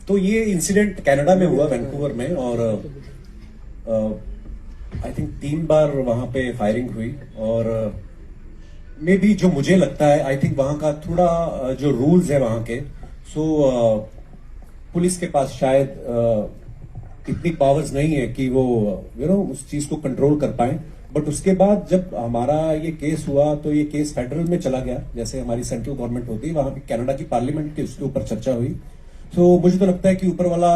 तो ये incident Canada में हुआ, वैंकूवर में, और आई थिंक 3 बार वहां पे फायरिंग हुई। और मे बी जो मुझे लगता है, आई थिंक वहां का थोड़ा जो रूल्स है वहां के, सो पुलिस के पास शायद इतनी पावर्स नहीं है कि वो उस चीज को कंट्रोल कर पाए। बट उसके बाद जब हमारा ये केस हुआ तो ये केस फेडरल में चला गया, जैसे हमारी सेंट्रल गवर्नमेंट होती है, वहां पे कनाडा की पार्लियामेंट की उसके ऊपर चर्चा हुई। तो मुझे तो लगता है कि ऊपर वाला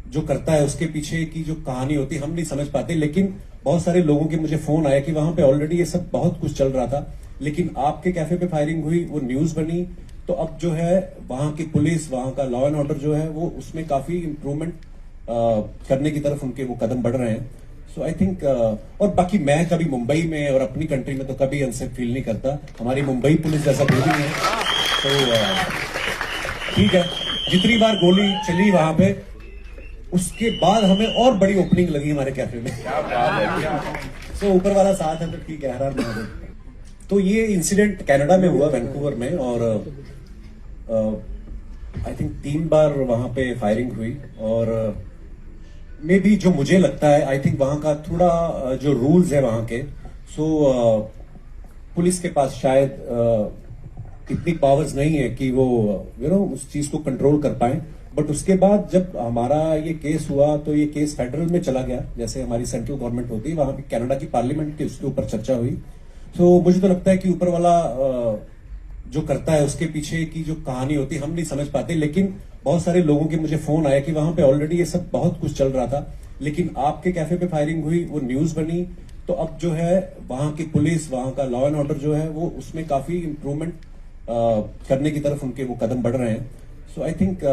जो करता है उसके पीछे की जो कहानी होती है हम नहीं समझ पाते। लेकिन बहुत सारे लोगों के मुझे फोन आया कि वहां पे ऑलरेडी ये सब बहुत कुछ चल रहा था, लेकिन आपके कैफे पे फायरिंग हुई, वो न्यूज बनी, तो अब जो है वहां की पुलिस, वहां का लॉ एंड ऑर्डर जो है वो उसमें काफी इंप्रूवमेंट करने की तरफ उनके वो कदम बढ़ रहे हैं। सो आई थिंक और बाकी मैं कभी मुंबई में और अपनी कंट्री में तो कभी अनसेफ फील नहीं करता। हमारी मुंबई पुलिस जैसा कोई नहीं है। तो ठीक है, जितनी बार गोली चली वहां पे, उसके बाद हमें और बड़ी ओपनिंग लगी हमारे कैफे में। तो ऊपर वाला साथ है तो ठीक है, हर हर महादेव। तो ये इंसिडेंट कनाडा में हुआ, वैंकूवर में, और आई थिंक 3 बार वहां पे फायरिंग हुई। और मे बी जो मुझे लगता है, आई थिंक वहां का थोड़ा जो रूल्स है वहां के, सो पुलिस के पास शायद इतनी पावर्स नहीं है कि वो उस चीज को कंट्रोल कर पाए। बट उसके बाद जब हमारा ये केस हुआ तो ये केस फेडरल में चला गया, जैसे हमारी सेंट्रल गवर्नमेंट होती है, वहां पे कनाडा की पार्लियामेंट की उसके ऊपर चर्चा हुई। तो मुझे तो लगता है कि ऊपर वाला जो करता है उसके पीछे की जो कहानी होती है हम नहीं समझ पाते। लेकिन बहुत सारे लोगों के मुझे फोन आया कि वहां पे ऑलरेडी ये सब बहुत कुछ चल रहा था, लेकिन आपके कैफे पे फायरिंग हुई, वो न्यूज बनी, तो अब जो है वहां की पुलिस, वहां का लॉ एंड ऑर्डर जो है वो उसमें काफी इंप्रूवमेंट करने की तरफ उनके वो कदम बढ़ रहे हैं। सो आई थिंक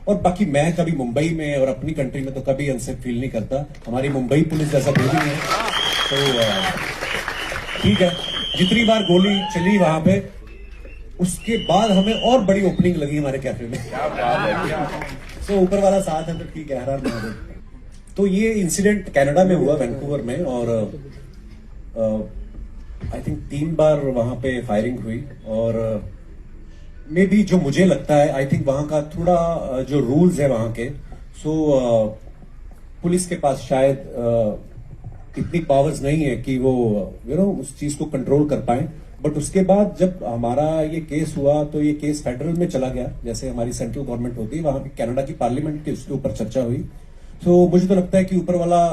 और बाकी मैं कभी मुंबई में और अपनी कंट्री में तो कभी अनसेफ फील नहीं करता। हमारी मुंबई पुलिस जैसा कोई नहीं है। तो ठीक है, जितनी बार गोली चली वहां पे, उसके बाद हमें और बड़ी ओपनिंग लगी हमारे कैफे में। तो ऊपर वाला साथ है तो ठीक है, हर हर महादेव। तो ये इंसिडेंट कनाडा में हुआ, वैंकूवर में, और आई थिंक 3 बार वहां पे फायरिंग हुई। और मे बी जो मुझे लगता है, आई थिंक वहां का थोड़ा जो रूल्स है वहां के, सो पुलिस के पास शायद इतनी पावर्स नहीं है कि वो उस चीज को कंट्रोल कर पाए। बट उसके बाद जब हमारा ये केस हुआ तो ये केस फेडरल में चला गया, जैसे हमारी सेंट्रल गवर्नमेंट होती है, वहां पे कनाडा की पार्लियामेंट की उसके ऊपर चर्चा हुई। तो मुझे तो लगता है कि ऊपर वाला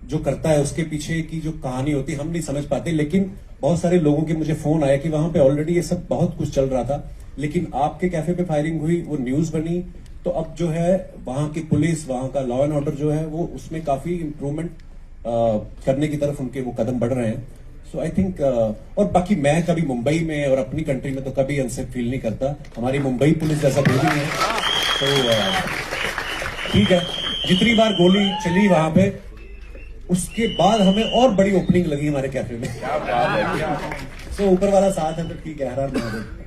जो करता है उसके पीछे की जो कहानी होती है हम नहीं समझ पाते। लेकिन बहुत सारे लोगों के मुझे फोन आया कि वहां पे ऑलरेडी ये सब बहुत कुछ चल रहा था, लेकिन आपके कैफे पे फायरिंग हुई, वो न्यूज बनी, तो अब जो है वहां की पुलिस, वहां का लॉ एंड ऑर्डर जो है वो उसमें काफी इंप्रूवमेंट करने की तरफ उनके वो कदम बढ़ रहे हैं। सो आई थिंक और बाकी मैं कभी मुंबई में और अपनी कंट्री में तो कभी अनसेफ फील नहीं करता। हमारी मुंबई पुलिस जैसा कोई नहीं है। तो ठीक है, जितनी बार गोली चली वहां पे, उसके बाद हमें और बड़ी ओपनिंग लगी हमारे कैफे में। तो ऊपर वाला साथ है तो ठीक है, हर हर महादेव।